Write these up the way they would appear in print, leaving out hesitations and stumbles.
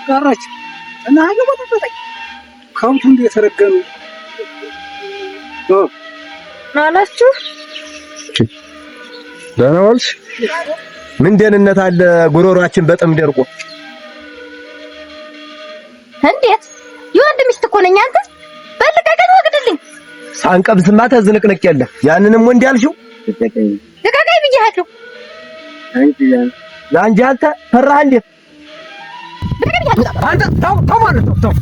ቀረች እና አገባታኝ ከውቱ እንደተረገሙ ማላችሁ ደህና ዋልሽ? ምን ደህንነት አለ? ጉሮሯችን በጥም ደርቆ እንዴት የወንድ ሚስት እኮ ነኝ። አንተ በልቀቀኝ፣ ወግድልኝ። ሳንቀብስማ ተዝንቅንቅ የለ ያንንም ወንድ ያልሽው ልቀቀኝ ብዬሃለሁ። አንቺ አንተ ፈራህ እንዴ? አንተ ተው ማለት ተው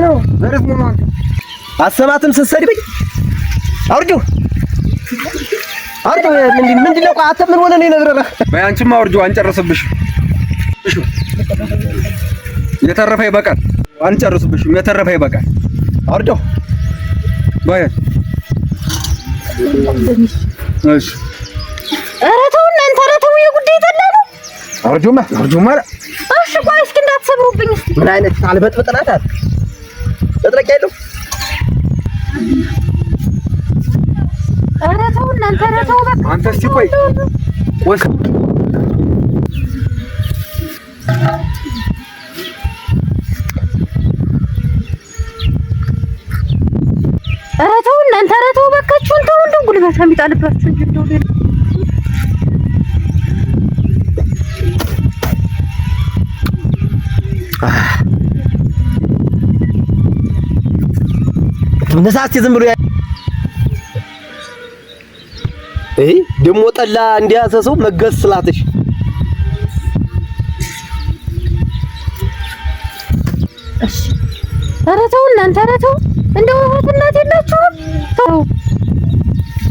ነው ዘርፍ ነው አንተ አሰማትም ስትሰድበኝ አውርዱ ምንድን ነው? አንተ ምን ሆነ ነው የነግረህ? በይ አንቺማ አውርጁ፣ አንጨርስብሽ። እሺ የተረፈ ይበቃል። አንጨርስብሽ፣ የተረፈ ይበቃል። አውርዱ በይ። እሺ ኧረ ተው እናንተ፣ ኧረ ተው የጉዳይ ተላ ነው። አውርጁማ እሺ ቆይ እስኪ እንዳትሰብሩብኝ። ምን አይነት አልበጥብጥ ናት አለ ተጥረቅ ያለው። ኧረ ተው እናንተ፣ ኧረ ተው በቃ አንተ እስኪ ቆይ ወስ ኧረ ተው እናንተ፣ ኧረ ተው በቃችሁን ተው። እንደው ጉልበት የሚጣልባችሁ እንጂ እንደው ነሳስቲ ዝም ብሎ ደሞ ጠላ እንዲያዘ ሰው መገዝ ስላትሽ እሺ። ኧረ ተው እናንተ፣ ኧረ ተው እንደው እናት የላችሁም። ተው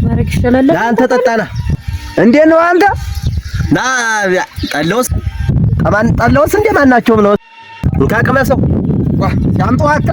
ማረግ ይችላል። አንተ ጠጣና እንዴት ነው አንተ? ና ጠላውስ ከማን ጠላውስ እንደ ማናቸውም ነው እንካቀመሰው ዋ ያምጣው አታ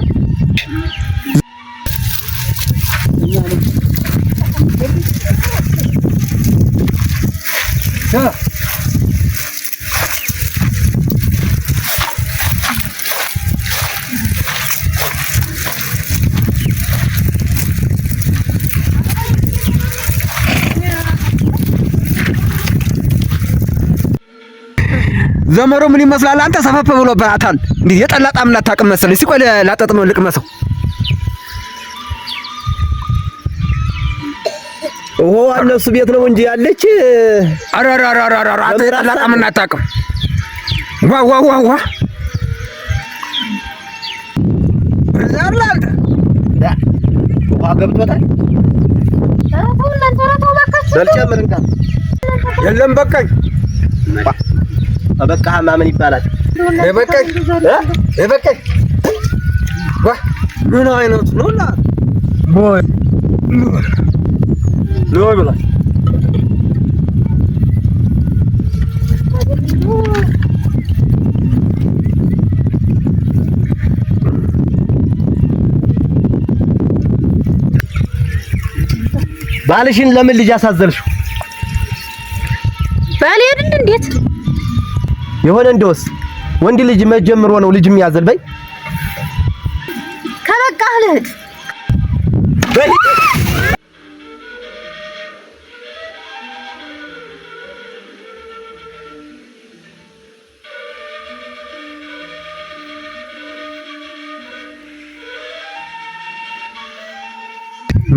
ዘመሩ ምን ይመስላል? አንተ ሰፈፍ ብሎባታል። እንዴ የጠላ ጣም አታውቅም መሰለኝ። እስኪ ቆይ ላጠጥመው ልቅመሰው። ኦሆ እነሱ ቤት ነው እንጂ ያለች። አራራራራራ አንተ የጠላ ጣም አታውቅም። ዋ ዘርላ አንተ ውሃ ገብቶታል። ተው እናንተ፣ ኧረ ተው በቃችሁ። ዘልጨምር እንካ የለም በቃኝ። በቃህማ ምን ይባላል? በቃኝ ዋ ምን አይነት ነው? ላ ቦይ ነው ብላ ባልሽን ለምን ልጅ አሳዘልሽው? ባል አይደል እንዴት የሆነ እንደውስ ወንድ ልጅ መጀመር ነው ልጅ የሚያዘል በይ ከበቃህ ልሂድ በይ።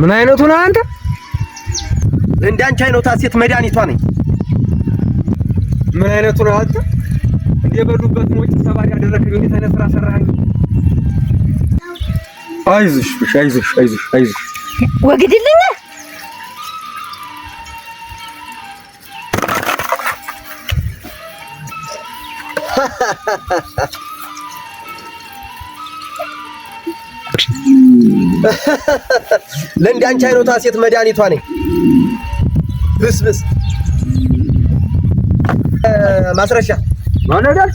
ምን አይነቱ ነው አንተ? እንዳንቺ አይነቷ ሴት መድኃኒቷ ነኝ። ምን አይነቱ ነው አንተ? እንደበሉበት ሞጭ ሰባሪ ያደረከኝ እንዴት አይነት ስራ ሰራኸኝ? አይዞሽ አይዞሽ አይዞሽ አይዞሽ ወግድልኝ ለእንደ አንቺ አይነቷ ሴት መድኃኒቷ ነኝ። ብስብስ ማስረሻ ማን አይደል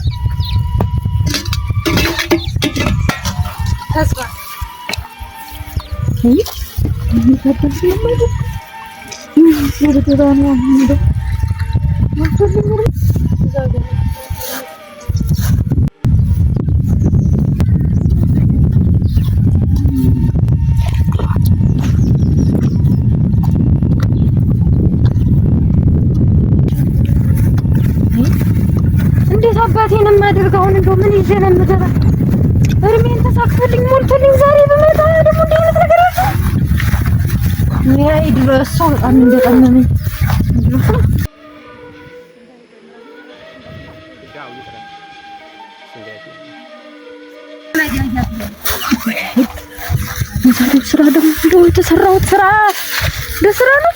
ተስፋ እንዴት አባቴን የማደርገው አሁን እንደው ምን ይዤ ነው የምገባ? እርሜን ተሳክቶልኝ ሞልቶልኝ ዛሬ በመጣ ደግሞ እንዲህ አይነት ነገር አለ። ይሄ ድረስ ሰው በጣም እንደጠመመኝ የዛሬው ስራ ደግሞ እንደው የተሰራሁት ስራ ለስራ ነው።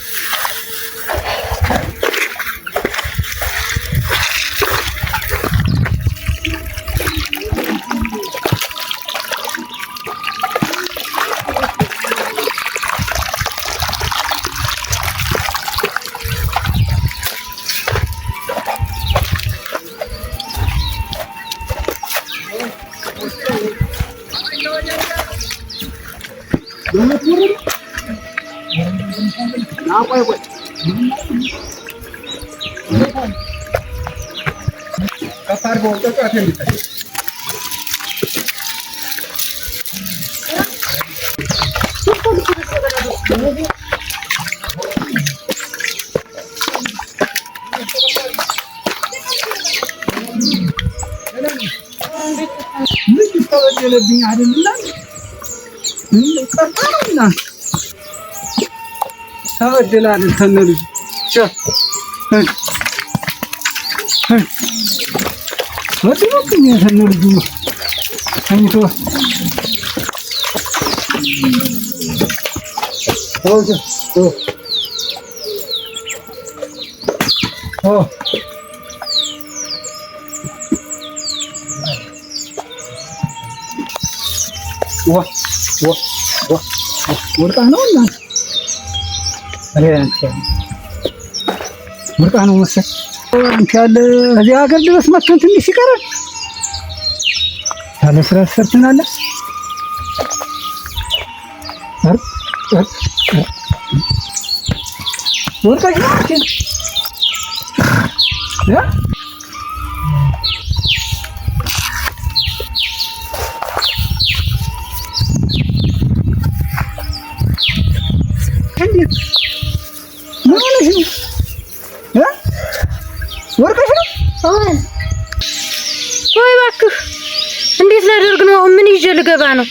ተበደላል ተነሉ ወጥቶኝ ተነሉ አንተ ወርቃ ነው እና ወርቃ ነው መሰል አንተ ያለ እዚህ ሀገር ድረስ መጥተን ትንሽ ይቀራል ያለ ስራ ሰርተናል። ወርቃሽ ነው ወይ እባክህ እንዴት ላደርግ ነው? ምን ይዤ ልገባ ነው?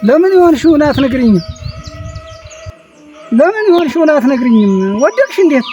ለምን ይሆንሽውን አትነግሪኝም? ለምን ይሆንሽውን አትነግሪኝም? ወደቅሽ እንዴት?